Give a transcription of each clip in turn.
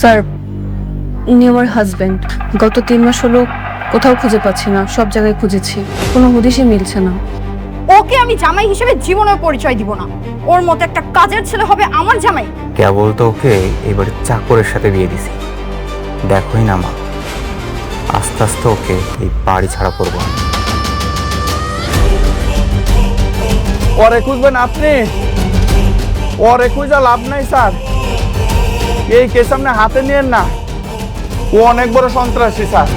Sir, উনি আমার husband. গত 3 মাস হলো কোথাও খুঁজে পাচ্ছি না, সব জায়গায় খুঁজেছি, কোনো হদিশই মিলছে না। ওকে আমি জামাই হিসেবে জীবনেও পরিচয় দিব না। ওর মতো একটা কাজের ছেলে হবে আমার জামাই? কেবল তো ওকে এবার চাকরের সাথে বিয়ে দিছি। দেখোই না মা, আস্তে আস্তে ওকে এই বাড়ি ছাড়া করবো। ওরে খুঁজবেন আপনি? ওরে খুঁজা লাভ নাই স্যার, এই কেস আপনি হাতে নিয়েন না। ও অনেক বড় সন্ত্রাসী স্যার।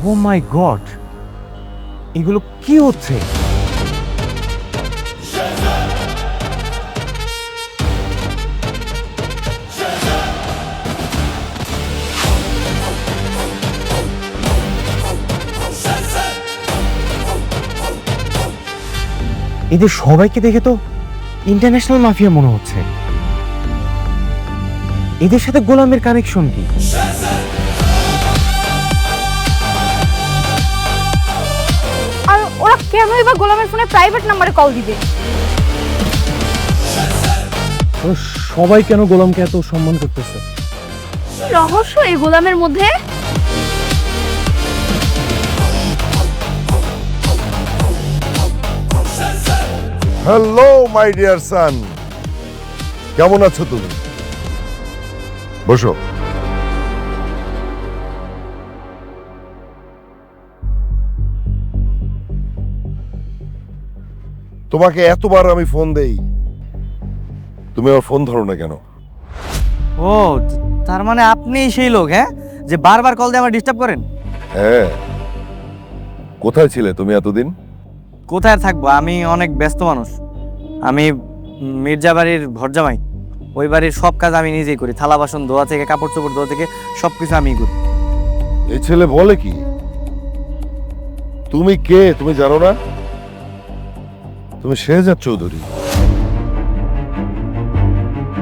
ও মাই গড, এগুলো কি হচ্ছে? এদের সবাইকে দেখে তো ইন্টারন্যাশনাল মাফিয়া মনে হচ্ছে। এদের সাথে গোলামের কানেকশন কি? আর ওরা কেনই বা গোলামের ফোনে প্রাইভেট নাম্বারে কল দিবে? সবাই কেন গোলামকে এত সম্মান করতেছে? রহস্য এই গোলামের মধ্যে। হ্যালো মাই ডিয়ার সান, কেমন আছো তুমি? বসো। তোমাকে এতবার আমি ফোন দেই, তুমি আমার ফোন ধরো না কেন? ও, তার মানে আপনিই সেই লোক, হ্যাঁ, যে বারবার কল দিয়ে আমার ডিস্টার্ব করেন? হ্যাঁ, কোথায় ছিলে তুমি এতদিন? কোথায় থাকবো, আমি অনেক ব্যস্ত মানুষ। আমি মির্জা বাড়ির ভরজামাই। ওই বাড়ির সব কাজ আমি নিজেই করি, থালা বাসন ধোয়া থেকে কাপড় চোপড় ধোয়া থেকে সব কিছু আমিই করি। এই ছেলে বলে কি? তুমি কে তুমি জানো না? তুমি শেহজাদ চৌধুরী,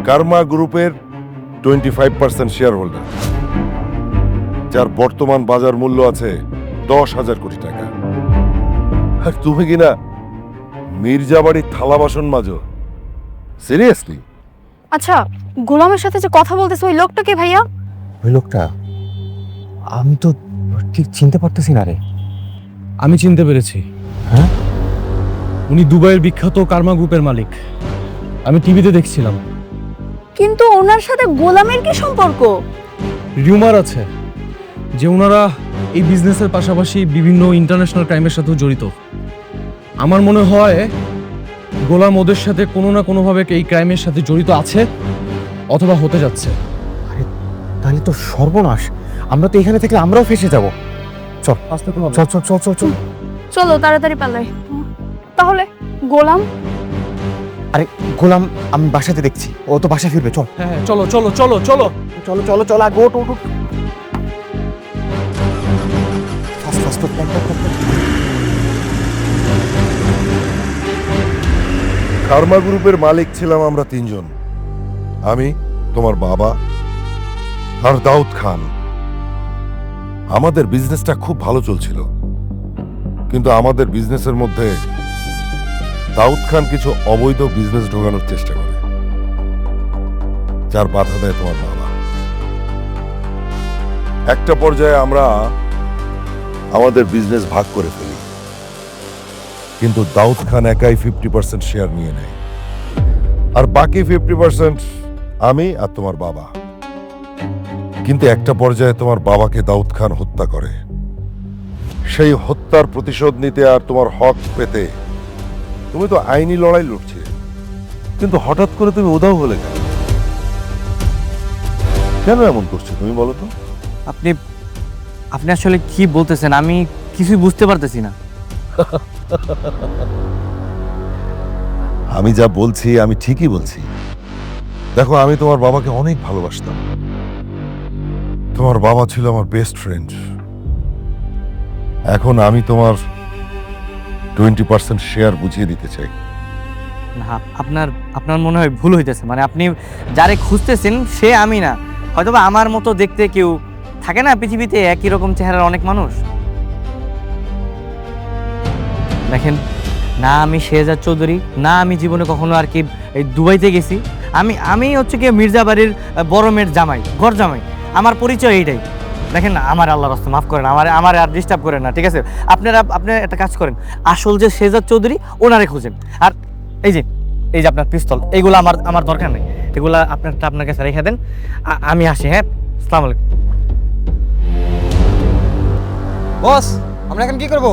কার্মা গ্রুপের 25% শেয়ার হোল্ডার, যার বর্তমান বাজার মূল্য আছে 10,000 কোটি টাকা। আর তুমি কিনা মির্জা বাড়ির থালা বাসন মাজো? সিরিয়াসলি? আচ্ছা, গোলামের সাথে যে কথা বলতেছে ওই লোকটা কে ভাইয়া? ওই লোকটা আমি তো ঠিক চিনতে পারতেছি না রে। আমি চিনতে পেরেছি। হ্যাঁ, উনি দুবাইয়ের বিখ্যাত কার্মা গ্রুপের মালিক। আমি টিভিতে দেখছিলাম। কিন্তু ওনার সাথে গোলামের কি সম্পর্ক? রিউমার আছে যে ওনারা এই বিজনেসের পাশাপাশি বিভিন্ন ইন্টারন্যাশনাল ক্রাইমের সাথেও জড়িত। আমার মনে হয় গোলাম ওদের সাথে কোনো না কোনোভাবে এই ক্রাইমের সাথে জড়িত আছে অথবা হতে যাচ্ছে। তাহলে তো সর্বনাশ। আমরা তো এখানে থাকলে আমরাও ফেসে যাব। চল চল চল চল চল চল। চলো তাড়াতাড়ি পালাই। তাহলে গোলাম? আরে গোলাম আমি বাসাতে দেখছি, ও তো বাসা ফিরবে। চল হ্যাঁ, চলো চলো চলো চলো চলো চলো চলো, আগে ওঠ ওঠ ওঠ। ফাস্ট ফাস্ট কার্মা গ্রুপের মালিক ছিলাম আমরা 3 জন, আমি, তোমার বাবা আর দাউদ খান। আমাদের বিজনেসটা খুব ভালো চলছিল, কিন্তু আমাদের বিজনেসের মধ্যে দাউদ খান কিছু অবৈধ বিজনেস ঢোকানোর চেষ্টা করে, যার বাধা দেয় তোমার বাবা। একটা পর্যায়ে আমরা আমাদের বিজনেস ভাগ করে ফেলি, কিন্তু দাউদ খান একাই 50% শেয়ার নিয়ে নেয়, আর বাকি 50% আমি আর তোমার বাবা। কিন্তু একটা পর্যায়ে তোমার বাবাকে দাউদ খান হত্যা করে। সেই হত্যার প্রতিশোধ নিতে আর তোমার হক পেতে তুমি তো আইনি লড়াই লড়ছিলে, কিন্তু হঠাৎ করে তুমি উধাও হলে কেন? কেন এমন করছো তুমি বলো তো? আপনি আপনি আসলে কি বলতেছেন? আমি কিছুই বুঝতে পারতেছি না। আমি যা বলছি আমি ঠিকই বলছি। দেখো, আমি তোমার বাবাকে অনেক ভালোবাসতাম। তোমার বাবা ছিল আমার বেস্ট ফ্রেন্ড। এখন আমি তোমার 20% শেয়ার বুঝিয়ে দিতে চাই। না, আপনার আপনার মনে হয় ভুল হইতেছে। মানে আপনি যারে খুঁজতেছেন সে আমি না, হয়তোবা আমার মতো দেখতে কেউ থাকে না পৃথিবীতে, একই রকম চেহারার অনেক মানুষ। দেখেন, না আমি শেহজাদ চৌধুরী, না আমি জীবনে কখনো আর কি এই দুবাইতে গেছি। আমি হচ্ছে কি মির্জা বাড়ির বড় মেয়ের জামাই, ঘর জামাই। আমার পরিচয় এইটাই। দেখেন না, আমার আল্লাহর রাস্তা মাফ করেন, আমার আর ডিস্টার্ব করেন না, ঠিক আছে? আপনারা একটা কাজ করেন, আসল যে শেহজাদ চৌধুরী ওনারে খুঁজেন। আর এই যে আপনার পিস্তল, এইগুলো আমার দরকার নেই। এগুলা আপনার কাছে রেখে দেন। আমি আসি। হ্যাঁ, আসসালামু আলাইকুম। বস, আমরা এখন কি করব?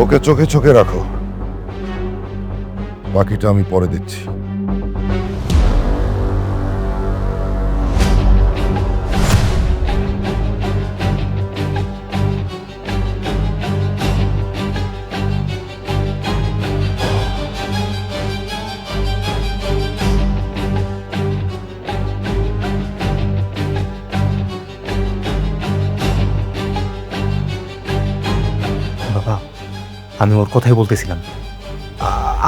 ওকে চোখে চোখে রাখো, বাকিটা আমি পরে দেখছি। বাবা, আমি ওর কথাই বলতেছিলাম,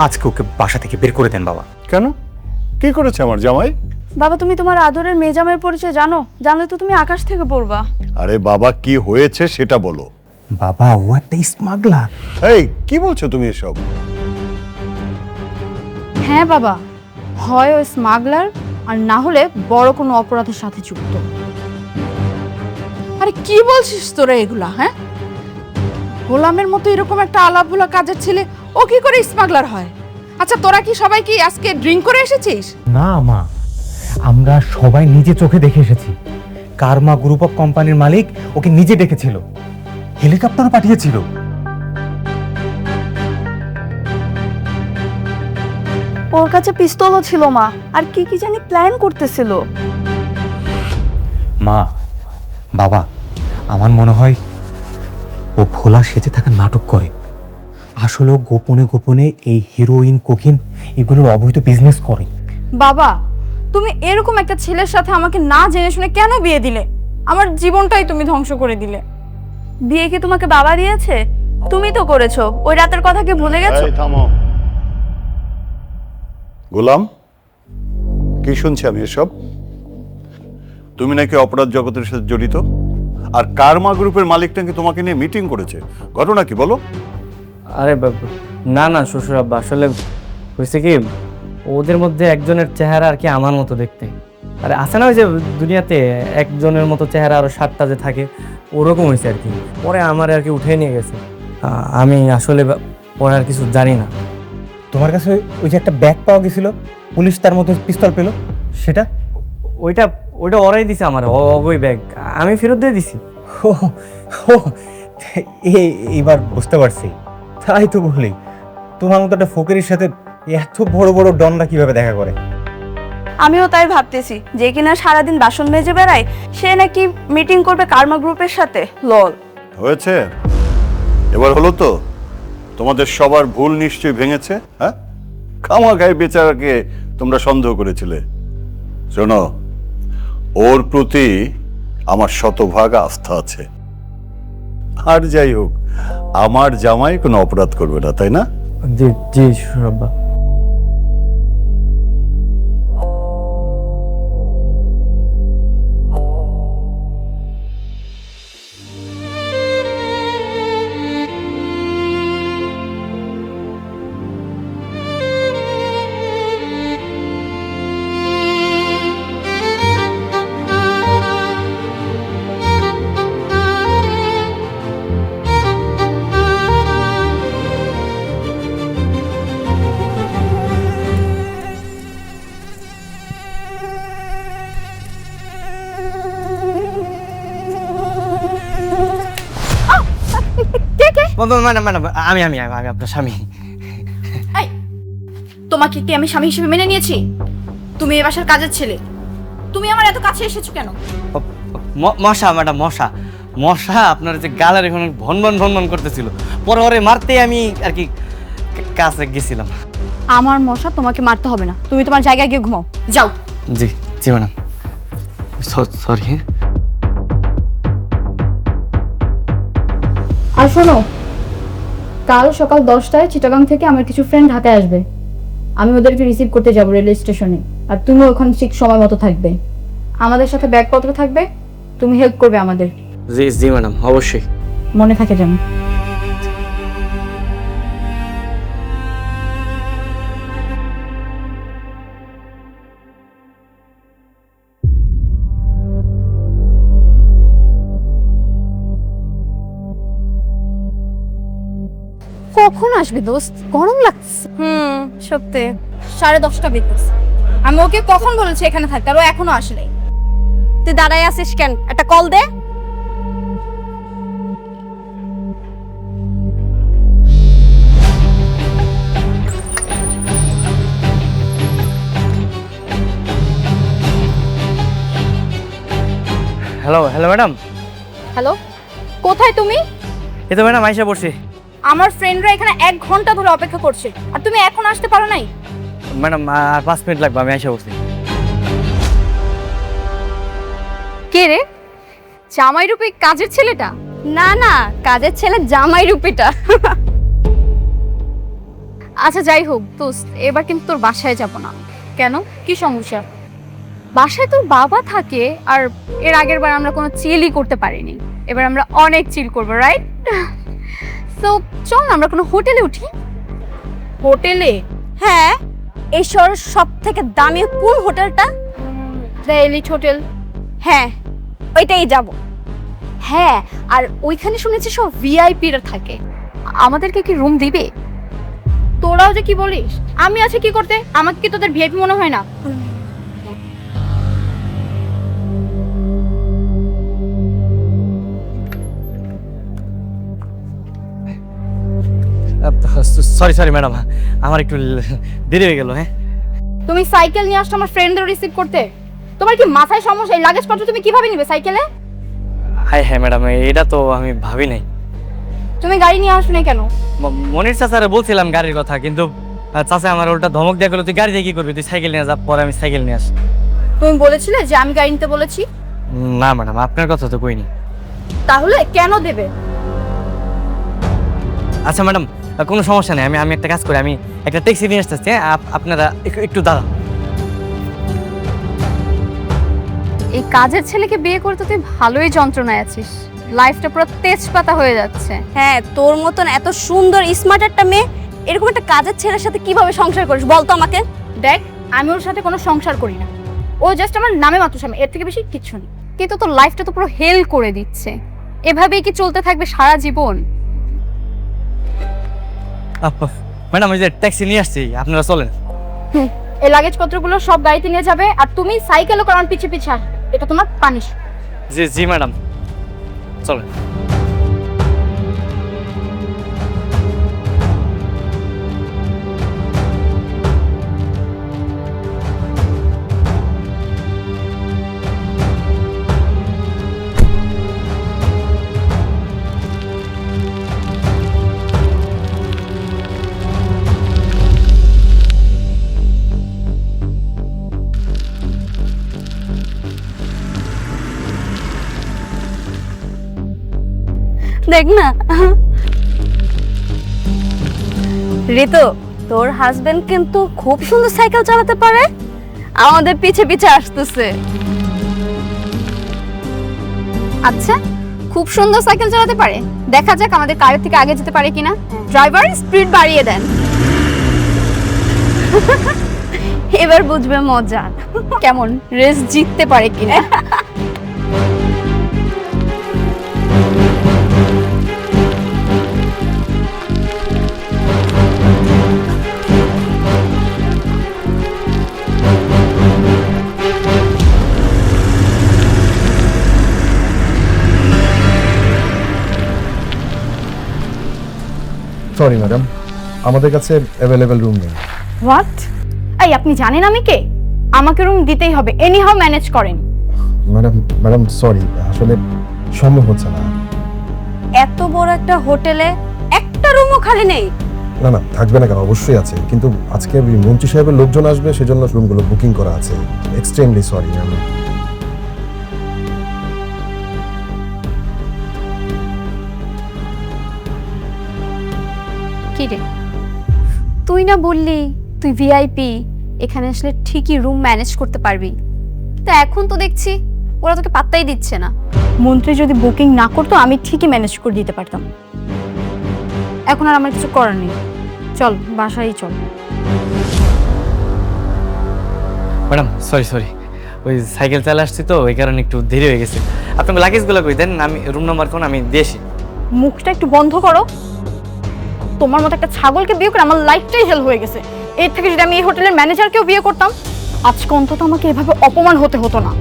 আজকে ওকে বাসা থেকে বের করে দেন বাবা। কেন? কি করেছে আমার জামাই? বাবা, তুমি তোমার আদরের মেয়ে জামাইয়ের পরিচয় জানো? জানলে তো তুমি আকাশ থেকে পড়বা। আরে বাবা, কি হয়েছে সেটা বলো। বাবা, ও একটা স্মাগলার। এই কি বলছো তুমি এসব? হ্যাঁ বাবা, হয় ও স্মাগলার, আর না হলে বড় কোনো অপরাধের সাথে যুক্ত। আরে কি বলছিস তোরা এগুলা? হ্যাঁ, গোলামের মতো এরকম একটা আলাভোলা কাজের ছেলে ও কি করে স্মাগলার হয়? আচ্ছা, তোরা কি সবাই কি আজকে ড্রিঙ্ক করে এসেছিস? না মা, আমরা সবাই নিজে চোখে দেখে এসেছি। কারমা গ্রুপ অফ কোম্পানির মালিক ওকে নিজে ডেকেছিল, হেলিকপ্টারও পাঠিয়েছিল। ওর কাছে পিস্তলও ছিল মা, আর কি কি জানি প্ল্যান করতেছিল। মা, বাবা, আমার মনে হয় ও ভোলা সেজে থাকা নাটক করে। আসলে ও গোপনে গোপনে এই হিরোইন, কোকিন এগুলোর অবৈধ বিজনেস করে। বাবা, তুমি এরকম একটা ছেলের সাথে আমাকে না জেনে শুনে কেন বিয়ে দিলে? আমার জীবনটাই তুমি ধ্বংস করে দিলে। বিয়ে কি তোমাকে বাবা দিয়েছে? তুমি তো করেছো। ওই রাতের কথা কি ভুলে গেছো? এই থামো। গোলাম, কি শুনছি আমি এসব? তুমি নাকি অপরাধ জগতের সাথে জড়িত, আর কারমা গ্রুপের মালিক নাকি তোমাকে নিয়ে মিটিং করেছে। ঘটনা কি বলো? আরে না না শ্বশুর আব্বা, আসলে হয়েছে কি, ওদের মধ্যে একজনের চেহারা আর কি আমার মতো দেখতে। আরে আছে না ওই যে দুনিয়াতে একজনের মতো চেহারা আরো 7টা যে থাকে, ওরকম হয়েছে আর কি। পরে আমার আর কি উঠে নিয়ে গেছে। আমি আসলে পরে আর কিছু জানি না। তোমার কাছে ওই যে একটা ব্যাগ পাওয়া গেছিল, পুলিশ তার মধ্যে পিস্তল পেল, সেটা? ওইটা ওরাই দিছে আমার, ওই ব্যাগ আমি ফেরত দিয়ে দিছি। ও ও, এইবার বুঝতে পারছি। তাই তো বলি, তোমার মতো একটা ফকিরের সাথে এত বড় বড় ডনরা কিভাবে দেখা করে। আমিও তাই ভাবতেছি, যে কিনা সারাদিন বাসন মেজে বেড়ায়, সে নাকি মিটিং করবে কারমা গ্রুপের সাথে। লল। হয়েছে, এবার হলো তো? তোমাদের সবার ভুল নিশ্চয়ই ভেঙেছে। হ্যাঁ, খামাখাই বেচারাকে তোমরা সন্দেহ করেছিলে। শোনো, ওর প্রতি আমার শতভাগ আস্থা আছে। আর যাই হোক, আমার জামাই কোনো অপরাধ করবে না, তাই না? জি জি শ্বশুর আব্বা। ম্যাডাম ম্যাডাম আমি আমি আমি আপনার স্বামী। এই, তোমাকে কি আমি স্বামী হিসেবে মেনে নিয়েছি? তুমি এই বাসার কাজের ছেলে, তুমি আমার এত কাছে এসেছো কেন? মশা ম্যাডাম, মশা মশা আপনার যে গালের এখন ভনভন ভনভন করতেছিল, পরে ওরে মারতে আমি আর কি কাছে গেছিলাম। আমার মশা তোমাকে মারতে হবে না, তুমি তোমার জায়গায় গিয়ে ঘুমাও, যাও। জি জি ম্যাডাম, সরি। আর শোনো, কাল সকাল 10টায় চিটাগাং থেকে আমার কিছু ফ্রেন্ড ঢাকায় আসবে, আমি ওদেরকে রিসিভ করতে যাব রেলওয়ে স্টেশনে, আর তুমি ওখানে ঠিক সময় মতো থাকবে। আমাদের সাথে ব্যাগপত্র থাকবে, তুমি হেল্প করবে আমাদের। জি জি ম্যাডাম, অবশ্যই। মনে থাকে যেন। কখন আসবে দোস্ত? গরম লাগছে। সত্যি 10:30 বেজেছে। আমি ওকে কখন বলেছি এখানে থাকতে, আর ও এখনো আসে নাই। তুই দাঁড়ায় আছিস কেন? একটা কল দে। Hello hello madam. হ্যালো, কোথায় তুমি? এই তো ম্যাডাম আইসা পড়ছি। আমার ফ্রেন্ডরা এখানে 1 ঘন্টা ধরে অপেক্ষা করছে, আর তুমি এখন আসতে পারো নাই? ম্যাডাম আর 5 মিনিট লাগবে, আমি আইসা পড়ছি। কে রে? জামাই রূপী কাজের ছেলেটা? না না, কাজের ছেলে জামাই রূপীটা। আচ্ছা যাই হোক দোস্ত, এবার কিন্তু তোর বাসায় যাব না। কেন, কি সমস্যা? বাসায় তোর বাবা থাকে, আর এর আগের বার আমরা কোনো চিলই করতে পারিনি, এবার আমরা অনেক চিল করব, রাইট? তো চল না আমরা কোনো হোটেলে উঠি। হোটেলে? হ্যাঁ, এই শহরের সব থেকে দামি কোন হোটেলটা? The elite hotel. হ্যাঁ, ওইটাই যাব। হ্যাঁ, আর ওইখানে শুনেছি সব ভিআইপিরা থাকে। আমাদেরকে কি রুম দিবে? তোরাও যে কি বলিস, আমি আছি কি করতে? আমাকে কি তোদের ভিআইপি মনে হয় না? সরি সরি ম্যাডাম, আমার একটু দেরি হয়ে গেল। হ্যাঁ, তুমি সাইকেল নিয়ে আসছো আমার ফ্রেন্ডদের রিসিভ করতে? তোমার কি মাথায় সমস্যা? এই লাগেজপত্র তুমি কিভাবে নিবে সাইকেলে? হ্যাঁ ম্যাডাম, এটা তো আমি ভাবি নাই। তুমি গাড়ি নিয়ে আসো না কেন? মনির চাচারে বলছিলাম গাড়ির কথা, কিন্তু চাচা আমার উল্টা ধমক দিয়ে গেল, তুই গাড়ি দিয়ে কি করবি, তুই সাইকেল নিয়ে যা। পরে আমি সাইকেল নিয়ে আসি। তুমি বলেছিলে যে আমি গাড়ি নিতে বলেছি? না ম্যাডাম, আপনার কথা তো কইনি। তাহলে কেন দেবে? আচ্ছা ম্যাডাম, কোনো সমস্যা নেই, আমি একটা কাজ করি, আমি একটা ট্যাক্সি নিয়ে আসতেছি। হ্যাঁ, আপনারা একটু দাঁড়ান। এই কাজের ছেলেকে বিয়ে করতে তুই ভালোই যন্ত্রণায় আছিস, লাইফটা পুরো তেজপাতা হয়ে যাচ্ছে। হ্যাঁ, তোর মতন এত সুন্দর স্মার্ট একটা মেয়ে এরকম একটা কাজের ছেলের সাথে কিভাবে সংসার করিস বল তো আমাকে? দেখ, আমি ওর সাথে কোনো সংসার করি না, ও জাস্ট আমার নামে মাত্র স্বামী, এর থেকে বেশি কিচ্ছু নেই। কিন্তু তোর লাইফটা তো পুরো হেল করে দিচ্ছে, এভাবেই কি চলতে থাকবে সারা জীবন? ম্যাডাম, ওই যে ট্যাক্সি নিয়ে আসছি, আপনারা চলেন। এই লাগেজ পত্রগুলো সব গাড়িতে নিয়ে যাবে, আর তুমি সাইকেলে করার পিছে পিছে আসবে, এটা তোমার পানিশ। জি জি ম্যাডাম, চলেন। দেখ না ঋতু, তোর হাজবেন্ড কিন্তু খুব সুন্দর সাইকেল চালাতে পারে, আমাদের পিছে পিছে আসতেছে। আচ্ছা, খুব সুন্দর সাইকেল চালাতে পারে, দেখা যাক আমাদের কারের থেকে আগে যেতে পারে কিনা। ড্রাইভার স্পিড বাড়িয়ে দেন। এবার বুঝবে মজা, কেমন রেস জিততে পারে কিনা। সরি ম্যাডাম, আমাদের কাছে অ্যাভেলেবেল রুম নেই। হোয়াট? এই আপনি জানেন আমি কে? আমাকে রুম দিতেই হবে, এনি হাউ ম্যানেজ করেন। ম্যাডাম সরি, আসলে সম্ভব হচ্ছে না। এত বড় একটা হোটেলে একটা রুমও খালি নেই? না না, থাকবে না কেন, অবশ্যই আছে, কিন্তু আজকে মন্ত্রী সাহেবের লোকজন আসবে, সেজন্য রুমগুলো বুকিং করা আছে। Extremely sorry ma'am. কি রে, তুই না বললি তুই ভিআইপি, এখানে আসলে ঠিকই রুম ম্যানেজ করতে পারবি, তো এখন তো দেখছি ওরা তোকে পাত্তাই দিচ্ছে না। মন্ত্রী যদি বুকিং না করতো আমি ঠিকই ম্যানেজ করে দিতে পারতাম। এখন আর আমার কিছু করার নেই, চল বাসায় চল। ম্যাডাম সরি, ওই সাইকেল চালা আসছি তো ওই কারণে একটু দেরি হয়ে গেছে। আপনাকে লাগেজগুলো কই দেন, আমি রুম নাম্বার কোন আমি দিয়েছি। মুখটা একটু বন্ধ করো। তোমার মতো একটা ছাগলকে বিয়ে করে আমার লাইফটাই হেল হয়ে গেছে। এর থেকে যদি আমি এই হোটেলের ম্যানেজারকেও বিয়ে করতাম, আজকে অন্তত আমাকে এভাবে অপমান হতে হতো না।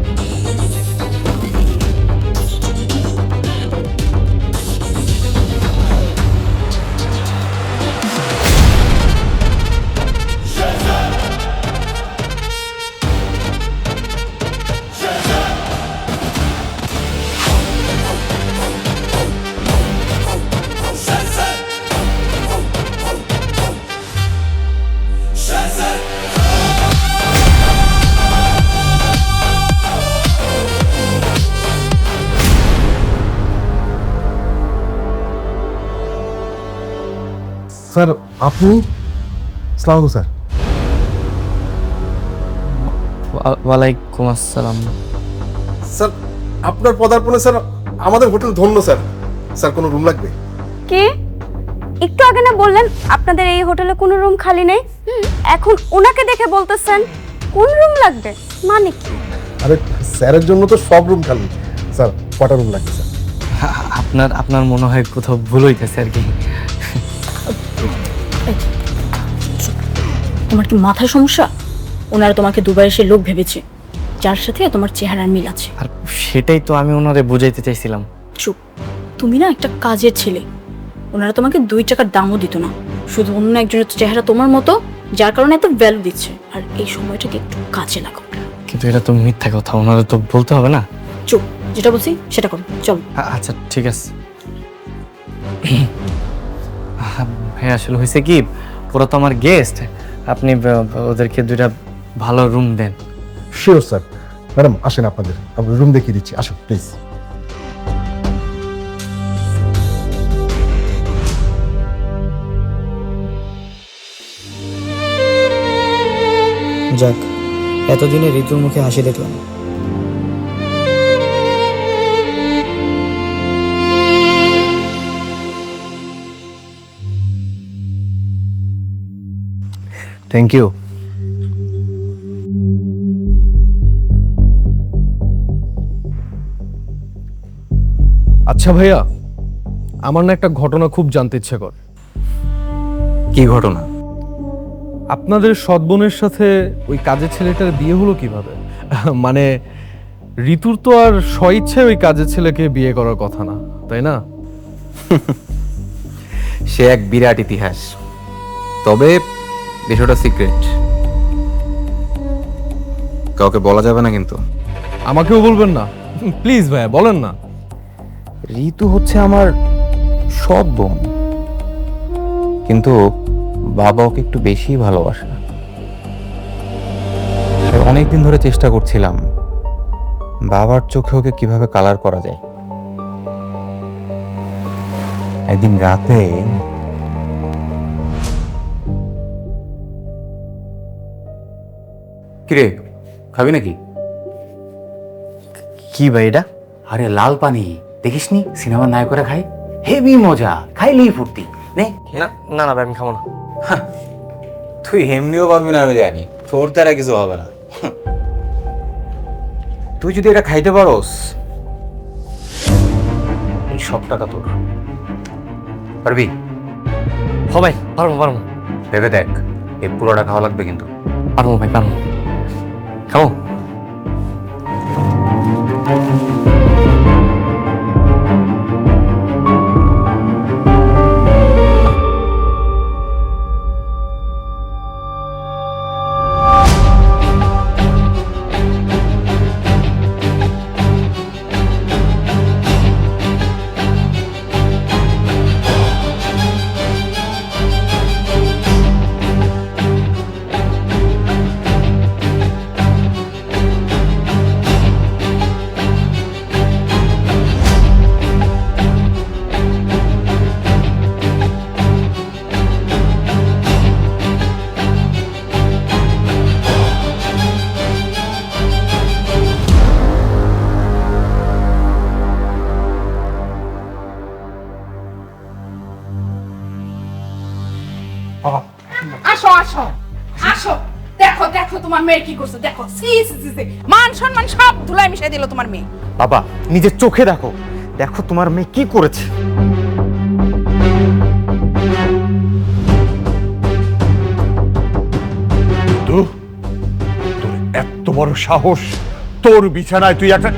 স্যার আপনি? আসসালামু আলাইকুম স্যার। ওয়ালাইকুম আসসালাম। স্যার আপনার পদার্পণে স্যার আমাদের হোটেল ধন্য স্যার। স্যার কোনো রুম লাগবে? কি একটু আগে না বললেন আপনাদের এই হোটেলে কোনো রুম খালি নেই, এখন ওনাকে দেখে বলতেছেন কোন রুম লাগবে? মানে কি? আরে স্যারের জন্য তো সব রুম খালি। স্যার কটা রুম লাগবে স্যার? আপনার মনে হয় কোথাও ভুল হইতেছে আর কি। তোমার কি মাথায় সমস্যা? ওনারা তোমাকে দুবাই এসে লোক ভেবেছে, যার সাথে তোমার চেহারার মিল আছে। আর সেটাই তো আমি ওনারে বুঝাইতে চাইছিলাম। চুপ, তুমি না একটা কাজের ছেলে। ওনারা তোমাকে 2 টাকার দামও দিত না, শুধু অন্য একজনের চেহারা তোমার মতো, যার কারণে এত ভ্যালু দিচ্ছে। আর এই সময়টাকে একটু কাজে লাগাও। কিন্তু এটা তো মিথ্যা কথা, ওনারা তো বলতে হবে না। চুপ, যেটা বলছি সেটা করো, চলো। আচ্ছা ঠিক আছে। ভাই আসলে হয়েছে কি, ওরা তো আমার গেস্ট, আপনি ওদেরকে 2টা ভালো রুম দেন। Sure sir. ম্যাডাম আসেন, আপনাদের রুম দেখিয়ে দিচ্ছি, আসুন প্লিজ। যাক, এতদিনে ঋতুর মুখে হাসি দেখলাম। Thank you. আচ্ছা ভাইয়া, আমার না একটা ঘটনা খুব জানতে ইচ্ছে করে। কি ঘটনা? আপনাদের সৎ বোনের সাথে ওই কাজের ছেলেটার বিয়ে হলো কিভাবে? মানে ঋতুর তো আর স্বইচ্ছায় ওই কাজের ছেলেকে বিয়ে করার কথা না, তাই না? সে এক বিরাট ইতিহাস, তবে বিষয়টা সিক্রেট, কাউকে বলা যাবে না কিন্তু। আমাকেও বলবেন না প্লিজ ভাইয়া, বলেন না। ঋতু হচ্ছে আমার সৎ বোন, কিন্তু বাবা ওকে একটু বেশি ভালোবাসে। অনেকদিন ধরে চেষ্টা করছিলাম বাবার চোখে ওকে কিভাবে কালার করা যায়। একদিন রাতে কিরে, খাবি নাকি? কি ভাই এটা? আরে লাল পানি দেখিসনি? সিনেমার নায়করা খায়, হেভি মজা, খাইলেই ফুর্তি। নে। না ভাই আমি খাবো না। তুই এমনিও পাবি না আমি জানি, তোর তারা কিছু হবে না। তুই যদি এটা খাইতে পারোস, এই সব টাকা তোর। পারবি? হ ভাই, পারবো। ভেবে দেখ, এই পুরোটা খাওয়া লাগবে কিন্তু। পারবো ভাই, পারবো। খাবো। আসো আসো আসো, দেখো দেখো তোমার মেয়ে কি করছে, দেখো সি সি সি সি, মান সম্মান সব ধুলাই মিশাই দিল তোমার মেয়ে। বাবা নিজের চোখে দেখো, দেখো তোমার মেয়ে কি করেছে। তোর এত বড় সাহস, তোর বিছানায় তুই একটা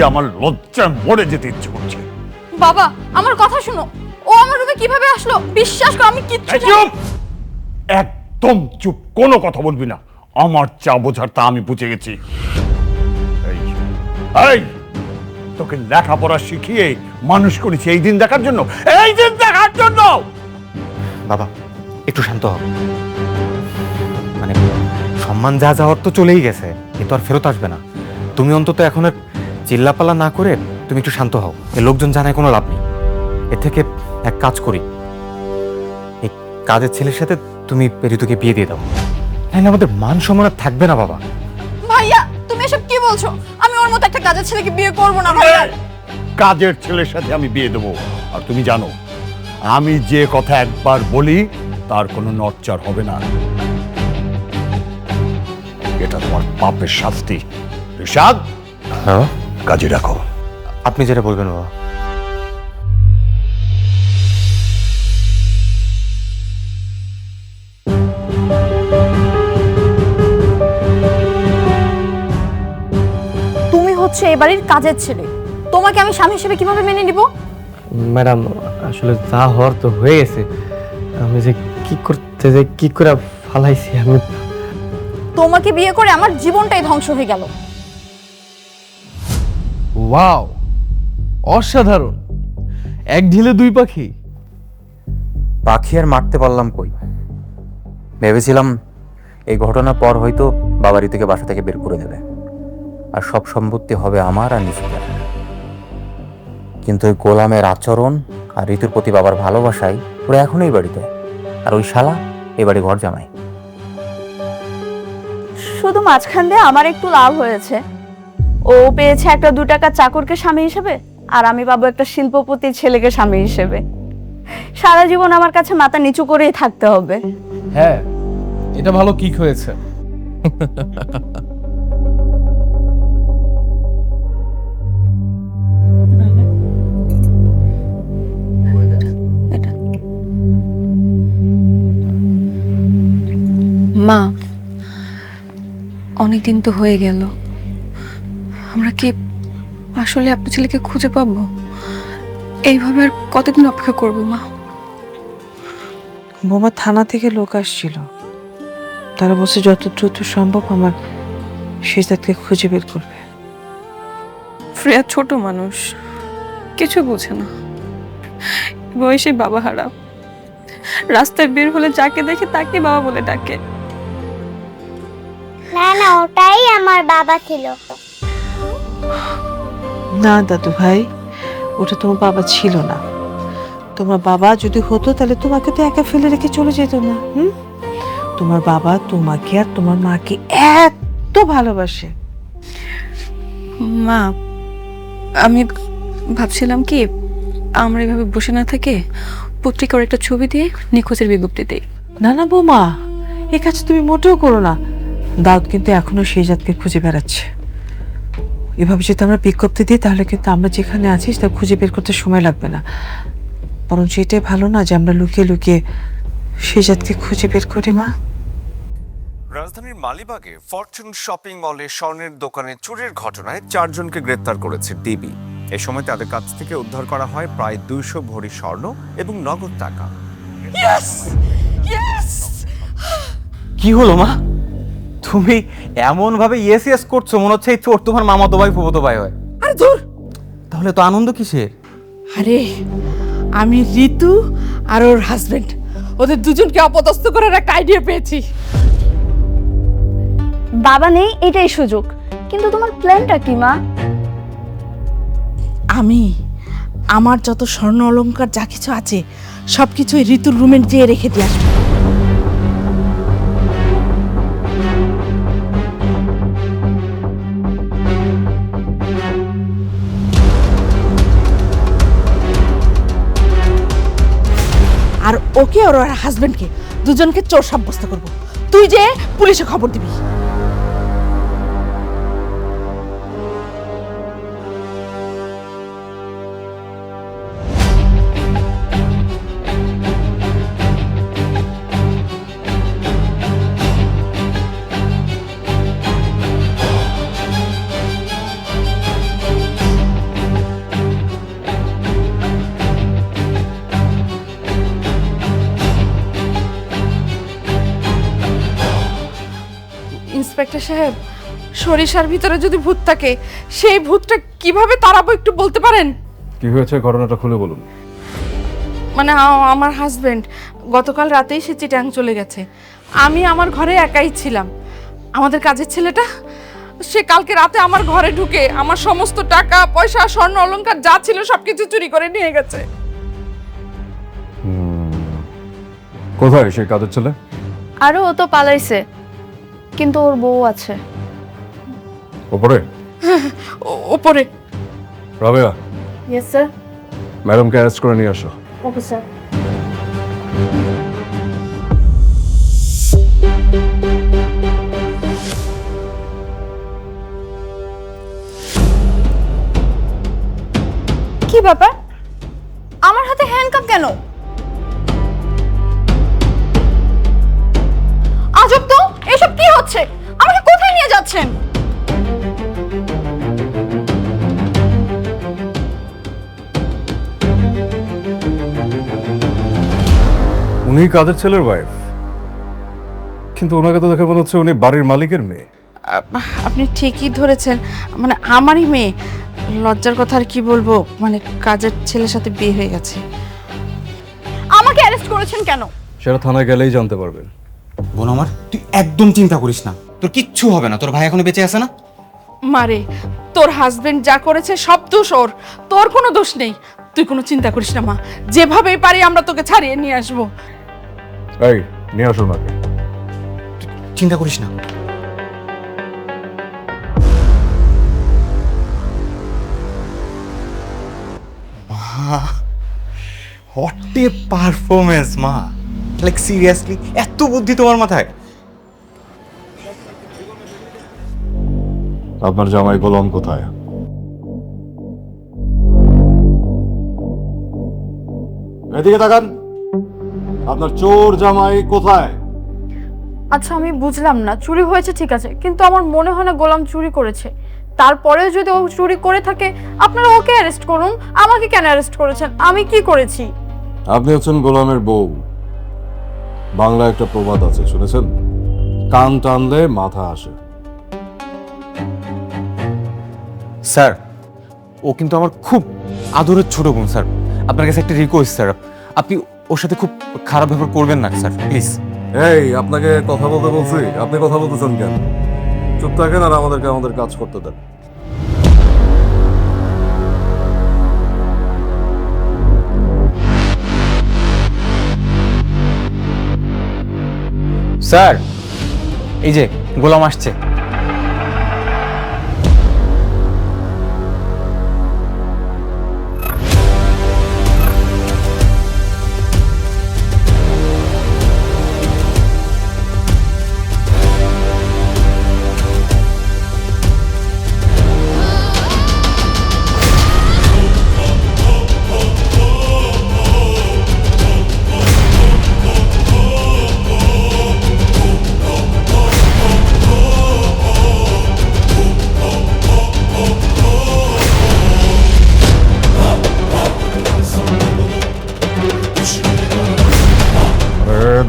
আমার লজ্জায় মরে যেতে ইচ্ছে করছে। বাবা আমার কথা শুনো, ও আমার রুমে কিভাবে আসলো? বিশ্বাস করো আমি কিচ্ছু জানি না। চুপ, একদম চুপ, কোনো কথা বলবি না। আমার চা বোঝার তা আমি বুঝে গেছি। এই তোকে লেখাপড়া শিখিয়ে মানুষ করেছি এই দিন দেখার জন্য, এই দিন দেখার জন্য। বাবা একটু শান্ত হও, মানে সম্মান যা যাওয়ার তো চলেই গেছে, কিন্তু আর ফেরত আসবে না। তুমি অন্তত এখন আর চিল্লাপাল্লা না করে তুমি একটু শান্ত হও। এই লোকজন জানায় কোনো লাভ নেই। এর থেকে এক কাজ করি, এই কাজের ছেলের সাথে তুমি ঋতুকে বিয়ে দিয়ে দাও, নাহলে আমাদের মান সম্মান আর থাকবে না। বাবা ভাইয়া তুমি এসব কি বলছো? আমি ওর মতো একটা কাজের ছেলেকে বিয়ে করব না ভাইয়া। কাজের ছেলের সাথে আমি বিয়ে দেবো, আর তুমি জানো আমি যে কথা একবার বলি তার কোনো নড়চড় হবে না। এটা তোমার পাপের শাস্তি। ঋষাদ, হ্যাঁ কাজে রাখো। আপনি যেটা বলবেন বাবা। তুমি হচ্ছে এই বাড়ির কাজের ছেলে, তোমাকে আমি স্বামী হিসেবে কিভাবে মেনে নিব? ম্যাডাম আসলে যা হওয়ার তো হয়ে গেছে, আমি যে কি করতে যে কি করে ফালাইছি আমি। তোমাকে বিয়ে করে আমার জীবনটাই ধ্বংস হয়ে গেল। ওয়াও, অসাধারণ, এক ঢিলে দুই পাখি। পাখি আর মারতে পারলাম কই? ভেবেছিলাম এই ঘটনার পর হয়তো বাবা ঋতুকে বাসা থেকে বের করে দেবে আর সব সম্পত্তি হবে আমার আর নিশিতার। কিন্তু ওই গোলামের আচরণ আর ঋতুর প্রতি বাবার ভালোবাসায় ওরা এখনই বাড়িতে, আর ওই শালা এ বাড়ি ঘর জামাই। শুধু মাঝখান দিয়ে আমার একটু লাভ হয়েছে, ও পেয়েছে একটা 2 টাকা চাকরকে স্বামী হিসেবে, আর আমি পাবো একটা শিল্পপতির ছেলেকে স্বামী হিসেবে। সারা জীবন আমার কাছে মাথা নিচু করেই থাকতে হবে। হ্যাঁ, এটা ভালো কিক হয়েছে। মা, অনেকদিন তো হয়ে গেল, আমরা কি আসলে আপনার ছেলেকে খুঁজে পাবো? এইভাবে আর কতদিন অপেক্ষা করবো মা? বোমা থানা থেকে লোক আসছিল, তারা বলছে যত দ্রুত সম্ভব আমার শেষদাতকে খুঁজে বের করবে। ফ্রেয়া ছোট মানুষ, কিছু বোঝে না, বয়সে বাবা হারা, রাস্তায় বের হলে যাকে দেখে তাকে বাবা বলে ডাকে। না না, ওটাই আমার বাবা ছিল। না দাদু ভাই, ওটা তোমার বাবা ছিল না। তোমার বাবা যদি হতো তাহলে তোমাকে তো একা ফেলে রেখে চলে যেত না। তোমার বাবা তোমাকে আর তোমার মাকে এত ভালোবাসে। মা, আমি ভাবছিলাম কি আমরা এভাবে বসে না থেকে পত্রিকার একটা ছবি দিয়ে নিখোঁজের বিজ্ঞপ্তি দেই। না না বৌমা, এই কাজ তুমি মোটেও করো না। দাউদ কিন্তু এখনো সেই জাতকে খুঁজে বেড়াচ্ছে। এভাবে যদি আমরা বিজ্ঞপ্তি দিই তাহলে কিন্তু আমরা যেখানে আছি তা খুঁজে বের করতে সময় লাগবে না, বরং এটাই ভালো না যে আমরা লুকিয়ে লুকিয়ে সেই জাতকে খুঁজে বের করি। মা, রাজধানীর মালিবাগে ফরচুন শপিং মলে স্বর্ণের দোকানে চুরির ঘটনায় 4 জনকে গ্রেপ্তার করেছে ডিবি। এ সময় তাদের কাছ থেকে উদ্ধার করা হয় প্রায় 200 ভরি স্বর্ণ এবং নগদ টাকা। কি হলো মা? তুমি এমন ভাবে ইয়েস ইয়েস করছো মনে হচ্ছে এই চোর তোমার মামাতো ভাই ফুফাতো ভাই হয়। আরে ধুর, তাহলে তো আনন্দ কিসের? আরে আমি ঋতু আর ওর হাজবেন্ড, ওদের দুজনকে অপদস্থ করার একটা আইডিয়া পেয়েছি। বাবা নেই এটাই সুযোগ, কিন্তু তোমার প্ল্যানটা কি মা? আমি আমার যত স্বর্ণ অলংকার যা কিছু আছে সবকিছু ঋতুর রুমে যেয়ে রেখে দিয়ে আসবো। আর ওকে আর ওর হাজবেন্ডকে দুজনকে চোর সাব্যস্ত করব। তুই যে পুলিশে খবর দিবি। ইন্সপেক্টর সাহেব, সরিষার ভিতরে যদি ভূত থাকে সেই ভূতটা কিভাবে তাড়াবো একটু বলতে পারেন? কি হয়েছে ঘটনাটা খুলে বলুন। মানে আমার হাজবেন্ড গতকাল রাতেই সে চিটাং চলে গেছে। আমি আমার ঘরে একাই ছিলাম। আমাদের কাজের ছেলেটা সে কালকে রাতে আমার ঘরে ঢুকে আমার সমস্ত টাকা পয়সা স্বর্ণ অলংকার যা ছিল সবকিছু চুরি করে নিয়ে গেছে। কোথায় সেই কাজের ছেলে? আরও ও তো পালাইছে, কিন্তু ওর বউ আছে। ওপরে? ওপরে। Rabeya, yes sir. ম্যাডামকে অ্যারেস্ট করে নিয়ে আসো। Okay sir. কি ব্যাপার, আমার হাতে হ্যান্ডকাপ কেন? আজব তো, এসব কি হচ্ছে? আমাকে কোথায় নিয়ে যাচ্ছেন? উনি কাজের ছেলের ওয়াইফ, কিন্তু ওনাকে তো দেখে মনে হচ্ছে উনি বাড়ির মালিকের মেয়ে। আপনি ঠিকই ধরেছেন, মানে আমারই মেয়ে। লজ্জার কথা আর কি বলবো, মানে কাজের ছেলের সাথে বিয়ে হয়ে গেছে। আমাকে অ্যারেস্ট করেছেন কেন? সেটা থানায় গেলেই জানতে পারবেন। বোন আমার, তুই একদম চিন্তা করিস না, তোর কিচ্ছু হবে না। তোর ভাই এখনো বেঁচে আছে না? মারে, তোর হাজবেন্ড যা করেছে সব দোষ ওর, তোর কোনো দোষ নেই। তুই কোনো চিন্তা করিস না মা, যেভাবেই পারি আমরা তোকে ছাড়িয়ে নিয়ে আসবো। এই নিয়ে আসুন আগে। চিন্তা করিস না। হোয়াট এ পারফরমেন্স মা, লাইক সিরিয়াসলি এত বুদ্ধি তোমার মাথায়? আপনার জামাই গোলাম কোথায়? এদিকে তাকান, আপনার চোর জামাই কোথায়? আচ্ছা আমি বুঝলাম না, চুরি হয়েছে ঠিক আছে, কিন্তু আমার মনে হয় না গোলাম চুরি করেছে। তারপরেও যদি ও চুরি করে থাকে আপনারা ওকে অ্যারেস্ট করুন, আমাকে কেন অ্যারেস্ট করেছেন? আমি কি করেছি? আপনি হচ্ছেন গোলামের বউ। বাংলা একটা প্রবাদ আছে, শুনেছেন? কান টানলে মাথা আসে। স্যার, ও কিন্তু আমার খুব আদরের ছোট বোন স্যার। আপনার কাছে একটা রিকোয়েস্ট স্যার, আপনি ওর সাথে খুব খারাপ ব্যবহার করবেন না স্যার, প্লিজ। এই, আপনাকে কথা বলতে বলছি, আপনি কথা বলতেছেন কেন? চুপ থাকেন আর আমাদেরকে আমাদের কাজ করতে দেন। স্যার, এই যে গোলাম আসছে।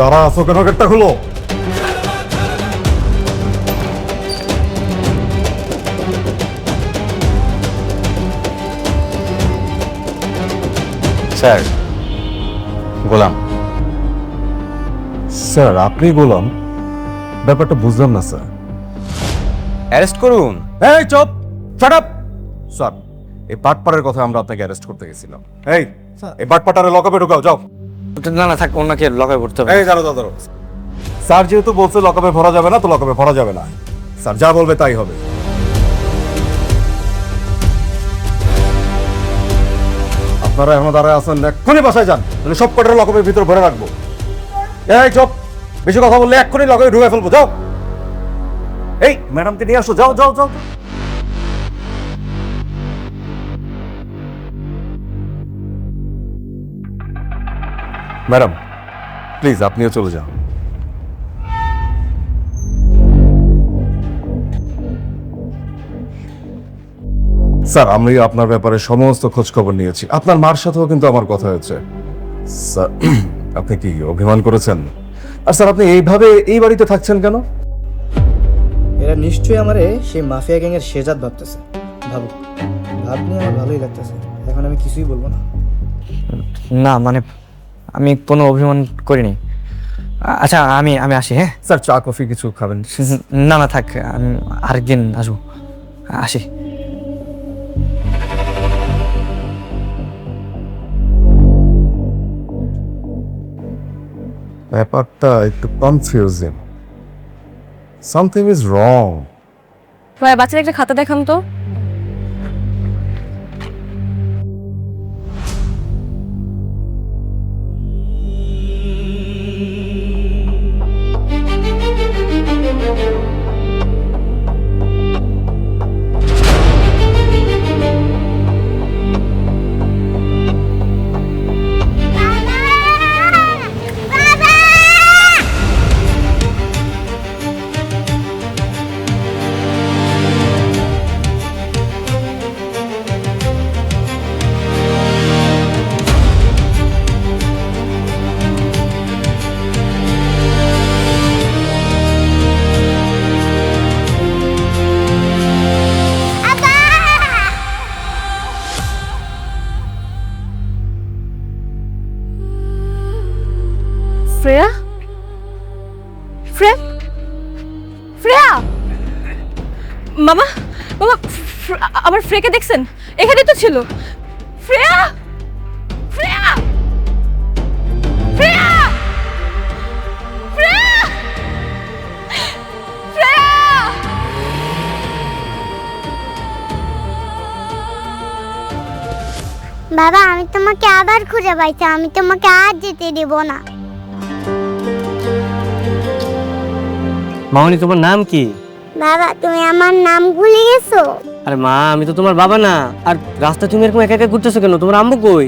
দাঁড়া, চোখের গেটটা খুলো। স্যার, গোলাম। স্যার, আপনি গোলাম? ব্যাপারটা বুঝলাম না স্যার। অ্যারেস্ট করুন। এই চুপ, শাট আপ। স্যার, এই বাটপাড়ের কথা আমরা আপনাকে অ্যারেস্ট করতে গেছিলাম। এই বাটপাটারে লকআপে ঢুকাও, যাও। না না থাক, ওনাকে লকায় পড়তে হবে। এই দাঁড়াও দাঁড়াও। স্যার যেহেতু বলছে লকআপে ভরা যাবে না, তো লকআপে ভরা যাবে না। স্যার যা বলবে তাই হবে। আপনারা এখন দাঁড়ায় আছেন, এক্ষুনি বাসায় যান, তাহলে সব কটার লকপের ভিতর ভরে রাখবো। এই চপ, বেশি কথা বললে এক্ষুনি লকপে ঢুকে ফেলবো, যাও। এই ম্যাডামকে নিয়ে আসো, যাও যাও যাও। ম্যাডাম প্লিজ আপনিও চলে যান। স্যার আমি আপনার ব্যাপারে সমস্ত খোঁজ খবর নিয়েছি, আপনার মার সাথেও কিন্তু আমার কথা হয়েছে। স্যার আপনি কি অভিমান করেছেন? আর স্যার আপনি এইভাবে এই বাড়িতে থাকছেন কেন? এরা নিশ্চয়ই আমারে সেই মাফিয়া গ্যাংয়ের শেজাদ ভাবতেছে। ভাবুক, ভাবনি আমার ভালোই লাগতেছে। এখন আমি কিছুই বলবো না। না মানে আমি কোনো অভিমান করিনি। আচ্ছা আমি আমি আসি। হ্যাঁ স্যার চা কফি কিছু খাবেন? না না থাক, আমি আরেকদিন আসবো। আসি। ব্যাপারটা একটু কনফিউজিং, সামথিং ইজ রং। ভাই বাচ্চাদের একটা খাতা দেখান তো। শ্রেয়া, শ্রেয়া, শ্রেয়া, মামা মামা আমার ফ্রেকে দেখছেন? এখানেই তো ছিল। শ্রেয়া, শ্রেয়া, শ্রেয়া, শ্রেয়া, শ্রেয়া। বাবা আমি তোমাকে আবার খুঁজে পাইছি, আমি তোমাকে আর যেতে দেব না। মামনি তোমার নাম কি? বাবা তুমি আমার নাম ভুলে গেছো? আরে মা আমি তো তোমার বাবা না। আর রাস্তায় তুমি এরকম একা একা ঘুরতেছো কেন? তোমার আম্মু কই?